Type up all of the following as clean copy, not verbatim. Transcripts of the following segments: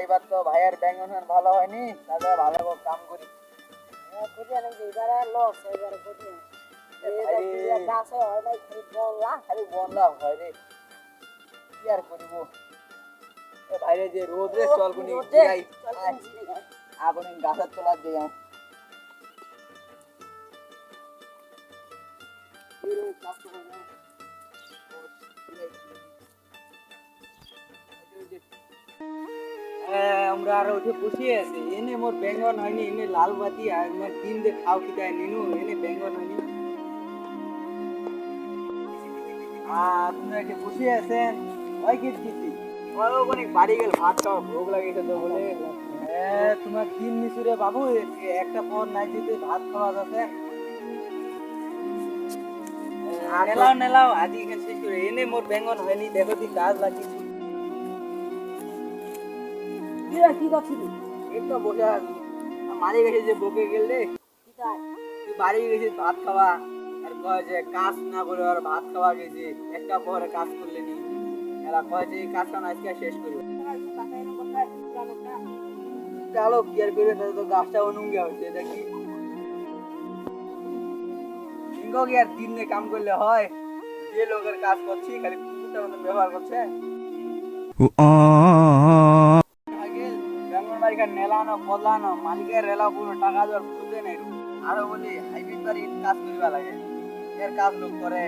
এবার তো ভাইয়ের বেঙ্গন ভালো হয়নি, তাহলে ভালো করে কাম করি। খালি বনলা হয় রে, কি আর করিব। বাইরে যে রোদ রে, চল কোনি যাই আগুন গাছের তলার যাই। আমরা আর উঠে বসিয়ে আছি, এনে মোর বেঙ্গন হয়নি, এনে লাল বাতি আর মোর দিন দে খাও খিদায় নিনু, এনে বেঙ্গন হয়নি। তোমরা এসে বসিয়ে আছেন, ওই কি দিচ্ছি অনেক বাড়ি গেল, ভাত খাওয়া ভোগ লাগিয়েছে তো বলে। তোমার দিন মিশুরে বাবু, একটা পর নাই দিতে ভাত খাওয়া যাচ্ছে। নেলাও নেলাও আজি এখানে শেষ করে, এনে মোর বেঙ্গন হয়নি, দেখো তুই গাছ লাগিয়েছি। কি করছিস? এই তো বসে আছি। মালিক এসে যে বকে গেল রে, তুই বাড়ি গেছিস ভাত খাওয়া, আর কয় যে কাজ না করে আর ভাত খাওয়া গেছি, একটা পরে কাজ করলে নি। এরা কয় যে এই কাজটা না আজকে শেষ করি। কালো কি আর করবে, তাহলে তো গাছটা অনুঙ্গে হচ্ছে দেখি। ইঙ্গো কি আর দিনে কাম করলে হয়? যে লোকের কাজ করছি খালি কুকুরটার মতন ব্যবহার করছে। বেঙ্গন বাড়িকার নেলানো বদলানো, মালিকের রেলা পুরো টাকা দেওয়ার বুঝে নেই। আরো বলি হাইব্রিড বাড়ির কাজ করিবা লাগে, এর কাজ লোক করে।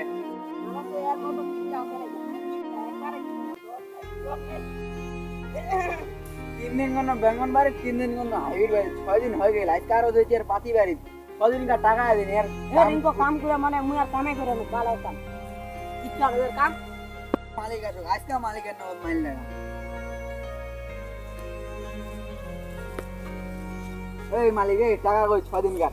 তিন দিন কোন বেঙ্গন বাড়ি, 3 দিন কোন হাইব্রিড বাড়ি, 6 দিন হয়ে গেল। আজকে আরো হয়েছে আর পাতি বাড়ি, 6 দিন কার টাকা দিন। এর কাম করে মানে মুই আর কামে করে নি, বালাই কাম ইচ্ছা এর কাম। মালিক আসো, আজকে মালিকের নাম মাইল না। এই মালিক, এই টাকা কই 6 দিন কার।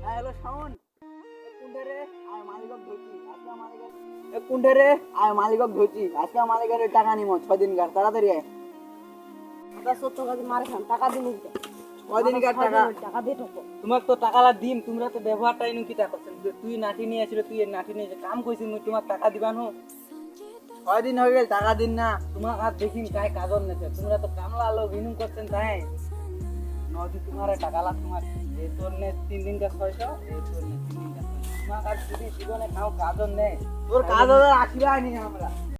হ্যালো শাওন, কোনটা রে? আর মালিকক ধরছি আজকে, মালিকের কোনটা রে? আর মালিকক ধরছি আজকে, মালিকের টাকা নিমো 6 দিন কার, তাড়াতাড়ি আয়। টাকা দিন, 6 দিন কার টাকা দিয়ে ঠকো। তোমাক তো টাকালা দিম, তোমরা তো ব্যবহারটাই নুকি তা করছেন। তুই নাটি নিয়ে আসিল, তুই নাটি নিয়ে কাম কইছিস, মুই তোমাক টাকা দিবানো। 6 দিন হয়ে গেল, টাকা দিন না। তোমার আর দেখিন কাই কাগজ নেছে, তোমরা তো কামলা লোক হিনুম করছেন তাই নদী। তোমার টাকা লাগ, তোমার এই তোর নে 3 দিন কা 600, এই তোর নে 3 দিন কা 600। তোমার আর যদি জীবনে খাও কাগজ নেই, তোর কাগজ আসিবা নি আমরা।